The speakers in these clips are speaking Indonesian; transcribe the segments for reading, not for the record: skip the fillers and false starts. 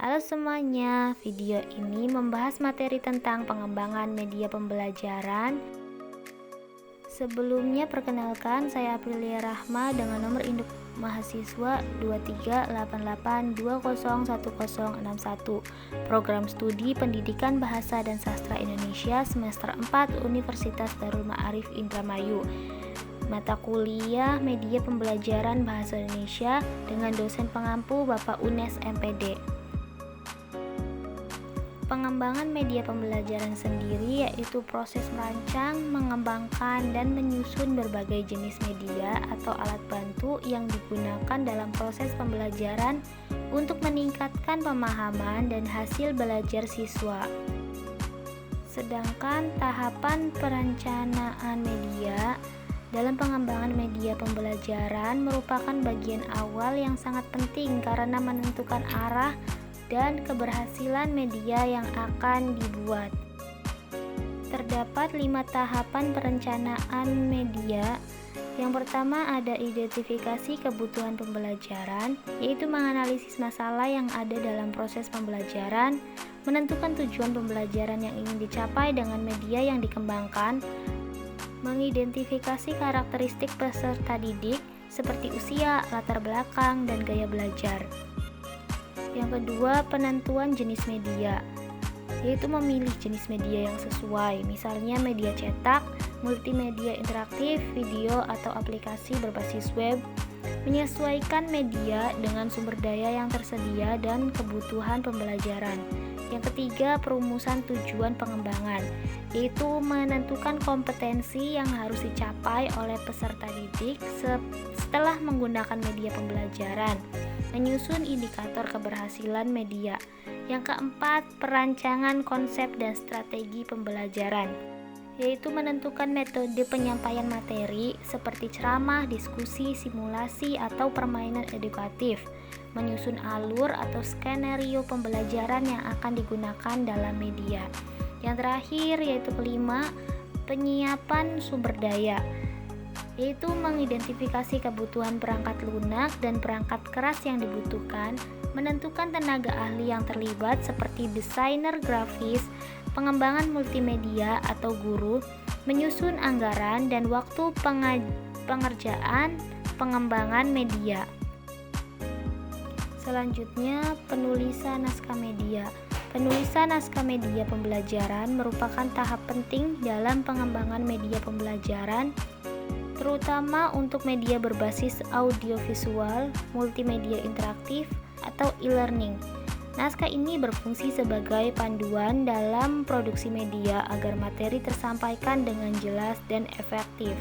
Halo semuanya, video ini membahas materi tentang pengembangan media pembelajaran. Sebelumnya perkenalkan, saya Aprilia Rahma dengan nomor induk mahasiswa 2388201061, Program Studi Pendidikan Bahasa dan Sastra Indonesia semester 4 Universitas Darul Ma'arif Indramayu. Mata kuliah Media Pembelajaran Bahasa Indonesia dengan dosen pengampu Bapak Unes MPD. Pengembangan media pembelajaran sendiri yaitu proses merancang, mengembangkan, dan menyusun berbagai jenis media atau alat bantu yang digunakan dalam proses pembelajaran untuk meningkatkan pemahaman dan hasil belajar siswa. Sedangkan tahapan perencanaan media dalam pengembangan media pembelajaran merupakan bagian awal yang sangat penting karena menentukan arah dan keberhasilan media yang akan dibuat. Terdapat 5 tahapan perencanaan media. Yang pertama ada identifikasi kebutuhan pembelajaran, yaitu menganalisis masalah yang ada dalam proses pembelajaran, menentukan tujuan pembelajaran yang ingin dicapai dengan media yang dikembangkan, mengidentifikasi karakteristik peserta didik seperti usia, latar belakang, dan gaya belajar. Yang kedua, penentuan jenis media, yaitu memilih jenis media yang sesuai, misalnya media cetak, multimedia interaktif, video, atau aplikasi berbasis web, menyesuaikan media dengan sumber daya yang tersedia dan kebutuhan pembelajaran. Yang ketiga, perumusan tujuan pengembangan, yaitu menentukan kompetensi yang harus dicapai oleh peserta didik setelah menggunakan media pembelajaran, menyusun indikator keberhasilan media. Yang keempat, perancangan konsep dan strategi pembelajaran, yaitu menentukan metode penyampaian materi seperti ceramah, diskusi, simulasi, atau permainan edukatif, menyusun alur atau skenario pembelajaran yang akan digunakan dalam media. Yang terakhir yaitu kelima, penyiapan sumber daya, yaitu mengidentifikasi kebutuhan perangkat lunak dan perangkat keras yang dibutuhkan, menentukan tenaga ahli yang terlibat seperti desainer grafis, pengembangan multimedia atau guru, menyusun anggaran dan waktu pengerjaan pengembangan media. Selanjutnya, penulisan naskah media. Penulisan naskah media pembelajaran merupakan tahap penting dalam pengembangan media pembelajaran, terutama untuk media berbasis audiovisual, multimedia interaktif, atau e-learning. Naskah ini berfungsi sebagai panduan dalam produksi media agar materi tersampaikan dengan jelas dan efektif.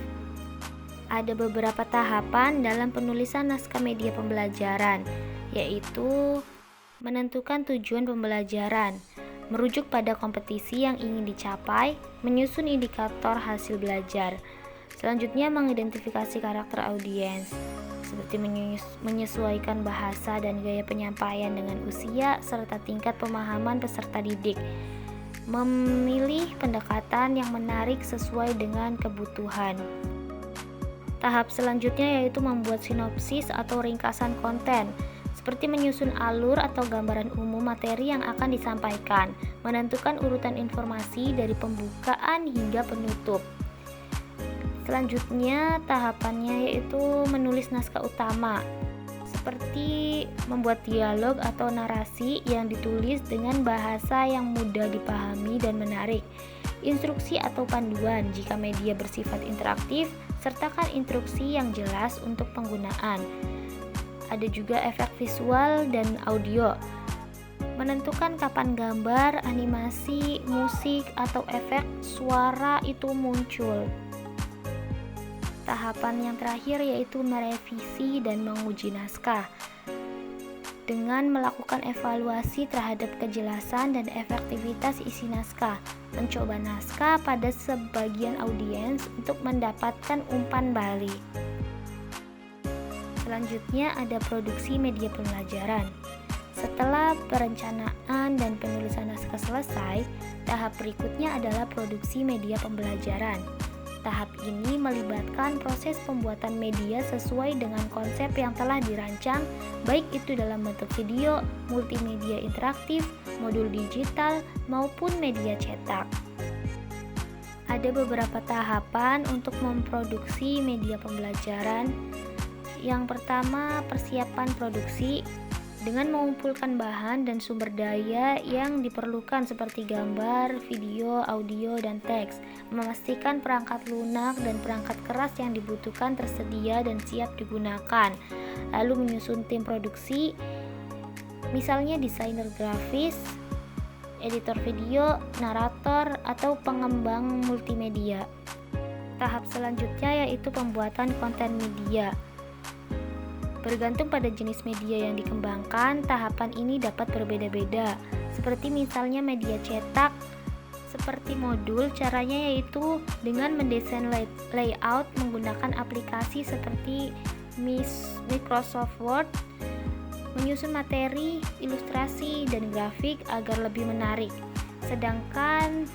Ada beberapa tahapan dalam penulisan naskah media pembelajaran, yaitu menentukan tujuan pembelajaran, merujuk pada kompetisi yang ingin dicapai, menyusun indikator hasil belajar. Selanjutnya, mengidentifikasi karakter audiens, seperti menyesuaikan bahasa dan gaya penyampaian dengan usia serta tingkat pemahaman peserta didik. Memilih pendekatan yang menarik sesuai dengan kebutuhan. Tahap selanjutnya yaitu membuat sinopsis atau ringkasan konten, seperti menyusun alur atau gambaran umum materi yang akan disampaikan, menentukan urutan informasi dari pembukaan hingga penutup. Selanjutnya tahapannya yaitu menulis naskah utama, seperti membuat dialog atau narasi yang ditulis dengan bahasa yang mudah dipahami dan menarik. Instruksi atau panduan jika media bersifat interaktif, sertakan instruksi yang jelas untuk penggunaan. Ada juga efek visual dan audio. Menentukan kapan gambar, animasi, musik, atau efek suara itu muncul. Tahapan yang terakhir yaitu merevisi dan menguji naskah dengan melakukan evaluasi terhadap kejelasan dan efektivitas isi naskah, mencoba naskah pada sebagian audiens untuk mendapatkan umpan balik. Selanjutnya ada produksi media pembelajaran. Setelah perencanaan dan penulisan naskah selesai, tahap berikutnya adalah produksi media pembelajaran. Tahap ini melibatkan proses pembuatan media sesuai dengan konsep yang telah dirancang, baik itu dalam bentuk video, multimedia interaktif, modul digital, maupun media cetak. Ada beberapa tahapan untuk memproduksi media pembelajaran. Yang pertama, persiapan produksi dengan mengumpulkan bahan dan sumber daya yang diperlukan seperti gambar, video, audio, dan teks, memastikan perangkat lunak dan perangkat keras yang dibutuhkan tersedia dan siap digunakan, lalu menyusun tim produksi, misalnya desainer grafis, editor video, narator, atau pengembang multimedia. Tahap selanjutnya yaitu pembuatan konten media. Bergantung pada jenis media yang dikembangkan, tahapan ini dapat berbeda-beda. Seperti misalnya media cetak, seperti modul, caranya yaitu dengan mendesain layout menggunakan aplikasi seperti Microsoft Word, menyusun materi, ilustrasi, dan grafik agar lebih menarik. Sedangkan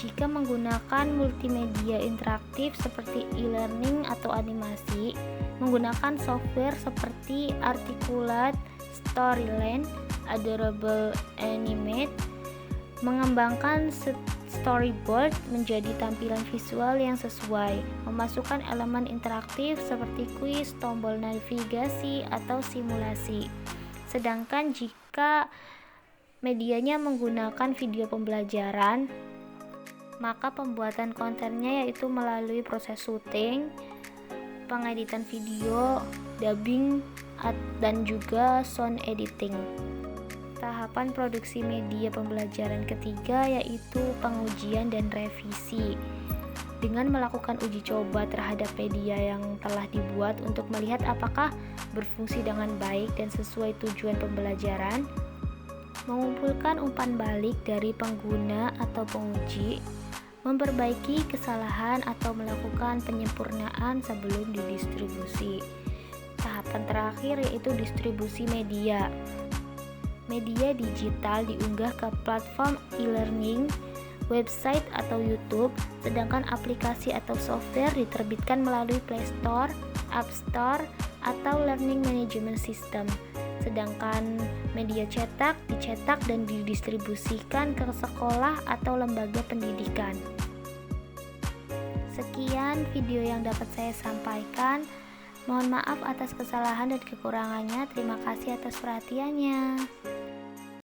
jika menggunakan multimedia interaktif seperti e-learning atau animasi, menggunakan software seperti Articulate, Storyline, Adorable Animate, mengembangkan storyboard menjadi tampilan visual yang sesuai, memasukkan elemen interaktif seperti kuis, tombol navigasi, atau simulasi. Sedangkan jika medianya menggunakan video pembelajaran, maka pembuatan kontennya yaitu melalui proses syuting, pengeditan video, dubbing, dan juga sound editing. Tahapan produksi media pembelajaran ketiga yaitu pengujian dan revisi. Dengan melakukan uji coba terhadap media yang telah dibuat untuk melihat apakah berfungsi dengan baik dan sesuai tujuan pembelajaran, mengumpulkan umpan balik dari pengguna atau penguji, memperbaiki kesalahan atau melakukan penyempurnaan sebelum didistribusi. Tahapan terakhir yaitu distribusi media. Media digital diunggah ke platform e-learning, website atau YouTube, sedangkan aplikasi atau software diterbitkan melalui Play Store, App Store, atau Learning Management System. Sedangkan media cetak dicetak dan didistribusikan ke sekolah atau lembaga pendidikan. Sekian video yang dapat saya sampaikan. Mohon maaf atas kesalahan dan kekurangannya. Terima kasih atas perhatiannya.